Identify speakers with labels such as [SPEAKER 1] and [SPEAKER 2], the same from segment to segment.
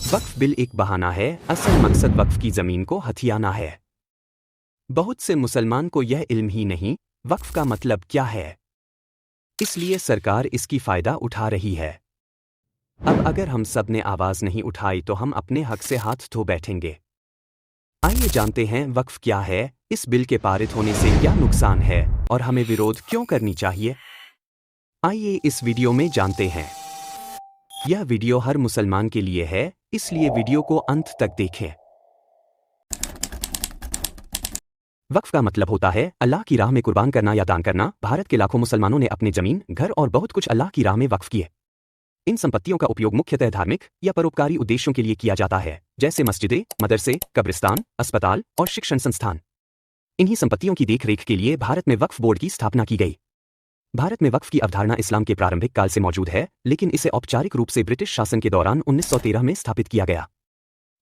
[SPEAKER 1] वक्फ bill एक बहाना है, असल मकसद वक्फ की जमीन को हथियाना है। बहुत से मुसलमान को यह इल्म ही नहीं वक्फ का मतलब क्या है, इसलिए सरकार इसकी फायदा उठा रही है। अब अगर हम सब ने आवाज नहीं उठाई तो हम अपने हक से हाथ धो बैठेंगे। आइए जानते हैं वक्फ क्या है, इस बिल के पारित होने से क्या नुकसान है और हमें विरोध क्यों करनी चाहिए। आइए इस वीडियो में जानते हैं। यह वीडियो हर मुसलमान के लिए है, इसलिए वीडियो को अंत तक देखें। वक्फ का मतलब होता है अल्लाह की राह में कुर्बान करना या दान करना। भारत के लाखों मुसलमानों ने अपने जमीन, घर और बहुत कुछ अल्लाह की राह में वक्फ किए। इन संपत्तियों का उपयोग मुख्यतः धार्मिक या परोपकारी उद्देश्यों के लिए किया जाता है, जैसे मस्जिदें, मदरसे, कब्रिस्तान, अस्पताल और शिक्षण संस्थान। इन्हीं संपत्तियों की देखरेख के लिए भारत में वक्फ बोर्ड की स्थापना की गई। भारत में वक्फ की अवधारणा इस्लाम के प्रारंभिक काल से मौजूद है, लेकिन इसे औपचारिक रूप से ब्रिटिश शासन के दौरान 1913 में स्थापित किया गया।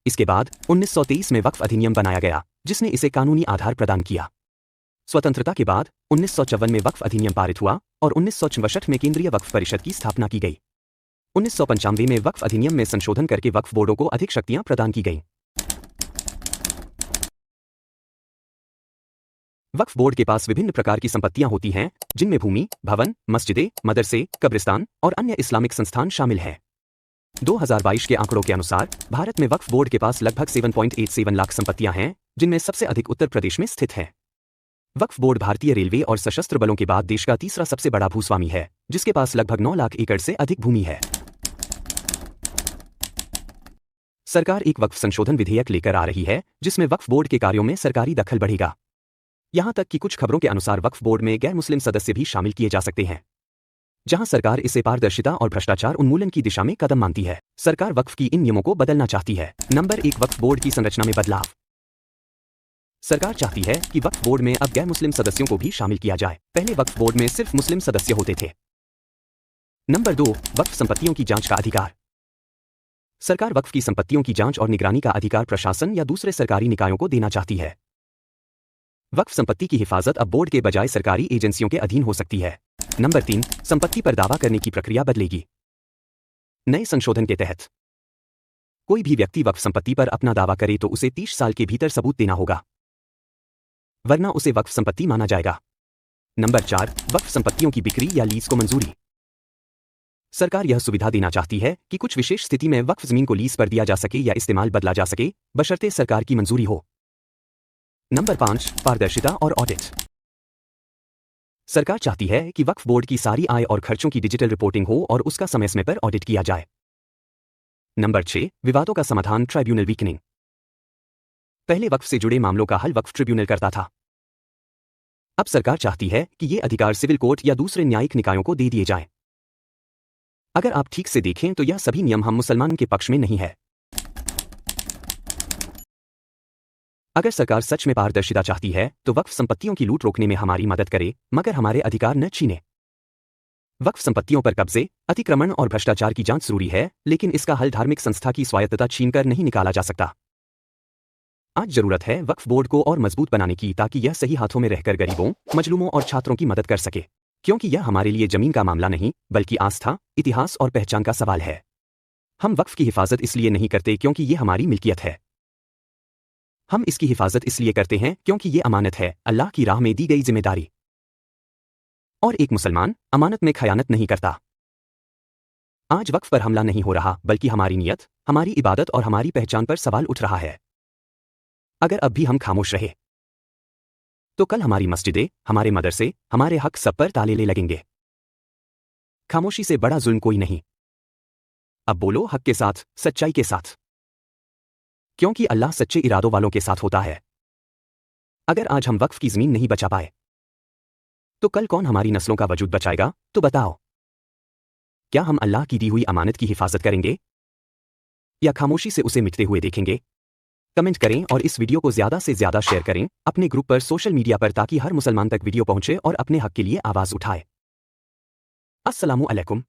[SPEAKER 1] इसके बाद 1923 में वक्फ अधिनियम बनाया गया, जिसने इसे कानूनी आधार प्रदान किया। स्वतंत्रता के बाद 1954 में वक्फ अधिनियम पारित हुआ और 1964 में केंद्रीय वक्फ परिषद की स्थापना की गई। 1995 में वक्फ अधिनियम में संशोधन करके वक्फ बोर्डों को अधिक शक्तियां प्रदान की गईं। वक्फ बोर्ड के पास विभिन्न प्रकार की संपत्तियां होती हैं, जिनमें भूमि, भवन, मस्जिदें, मदरसे, कब्रिस्तान और अन्य इस्लामिक संस्थान शामिल हैं। 2022 के आंकड़ों के अनुसार भारत में वक्फ बोर्ड के पास लगभग 7.87 लाख संपत्तियां हैं, जिनमें सबसे अधिक उत्तर प्रदेश में स्थित है। वक्फ बोर्ड भारतीय रेलवे और सशस्त्र बलों के बाद देश का तीसरा सबसे बड़ा भूस्वामी है, जिसके पास लगभग 9 लाख एकड़ से अधिक भूमि है। सरकार एक वक्फ संशोधन विधेयक लेकर आ रही है, जिसमें वक्फ बोर्ड के कार्यों में सरकारी दखल बढ़ेगा। यहां तक कि कुछ खबरों के अनुसार वक्फ बोर्ड में गैर मुस्लिम सदस्य भी शामिल किए जा सकते हैं, जहां सरकार इसे पारदर्शिता और भ्रष्टाचार उन्मूलन की दिशा में कदम मानती है। सरकार वक्फ की इन नियमों को बदलना चाहती है। नंबर 1, वक्फ बोर्ड की संरचना में बदलाव। सरकार चाहती है कि वक्फ बोर्ड में अब गैर मुस्लिम सदस्यों को भी शामिल किया जाए। पहले वक्फ बोर्ड में सिर्फ मुस्लिम सदस्य होते थे। नंबर 2, वक्फ संपत्तियों की जांच का अधिकार। सरकार वक्फ की संपत्तियों की जांच और निगरानी का अधिकार प्रशासन या दूसरे सरकारी निकायों को देना चाहती है। वक्फ संपत्ति की हिफाजत अब बोर्ड के बजाय सरकारी एजेंसियों के अधीन हो सकती है। नंबर 3, संपत्ति पर दावा करने की प्रक्रिया बदलेगी। नए संशोधन के तहत कोई भी व्यक्ति वक्फ संपत्ति पर अपना दावा करे तो उसे 30 साल के भीतर सबूत देना होगा, वरना उसे वक्फ संपत्ति माना जाएगा। नंबर 4, वक्फ संपत्तियों की बिक्री या लीज को मंजूरी। सरकार यह सुविधा देना चाहती है कि कुछ विशेष स्थिति में वक्फ जमीन को लीज पर दिया जा सके या इस्तेमाल बदला जा सके, बशर्ते सरकार की मंजूरी हो। नंबर 5, पारदर्शिता और ऑडिट। सरकार चाहती है कि वक्फ बोर्ड की सारी आय और खर्चों की डिजिटल रिपोर्टिंग हो और उसका समय समय पर ऑडिट किया जाए। नंबर 6, विवादों का समाधान ट्राइब्यूनल वीकनिंग। पहले वक्फ से जुड़े मामलों का हल वक्फ ट्रिब्यूनल करता था। अब सरकार चाहती है कि ये अधिकार सिविल कोर्ट या दूसरे न्यायिक निकायों को दे दिए जाएं। अगर आप ठीक से देखें तो यह सभी नियम हम मुसलमान के पक्ष में नहीं है। अगर सरकार सच में पारदर्शिता चाहती है तो वक्फ संपत्तियों की लूट रोकने में हमारी मदद करे, मगर हमारे अधिकार न छीने। वक्फ संपत्तियों पर कब्जे, अतिक्रमण और भ्रष्टाचार की जांच जरूरी है, लेकिन इसका हल धार्मिक संस्था की स्वायत्तता छीनकर नहीं निकाला जा सकता। आज जरूरत है वक्फ बोर्ड को और मजबूत बनाने की, ताकि यह सही हाथों में रहकर गरीबों, मजलूमों और छात्रों की मदद कर सके, क्योंकि यह हमारे लिए जमीन का मामला नहीं बल्कि आस्था, इतिहास और पहचान का सवाल है। हम वक्फ की हिफाजत इसलिए नहीं करते क्योंकि ये हमारी मिल्कियत है। हम इसकी हिफाजत इसलिए करते हैं क्योंकि ये अमानत है, अल्लाह की राह में दी गई जिम्मेदारी। और एक मुसलमान अमानत में खयानत नहीं करता। आज वक्फ पर हमला नहीं हो रहा, बल्कि हमारी नियत, हमारी इबादत और हमारी पहचान पर सवाल उठ रहा है। अगर अब भी हम खामोश रहे तो कल हमारी मस्जिदें, हमारे मदरसे, हमारे हक सब पर ताले ले लगेंगे। खामोशी से बड़ा जुल्म कोई नहीं। अब बोलो हक के साथ, सच्चाई के साथ, क्योंकि अल्लाह सच्चे इरादों वालों के साथ होता है। अगर आज हम वक्फ की जमीन नहीं बचा पाए तो कल कौन हमारी नस्लों का वजूद बचाएगा? तो बताओ, क्या हम अल्लाह की दी हुई अमानत की हिफाजत करेंगे या खामोशी से उसे मिटते हुए देखेंगे? कमेंट करें और इस वीडियो को ज्यादा से ज्यादा शेयर करें अपने ग्रुप पर, सोशल मीडिया पर, ताकि हर मुसलमान तक वीडियो पहुंचे और अपने हक के लिए आवाज उठाए। अस्सलामु अलैकुम।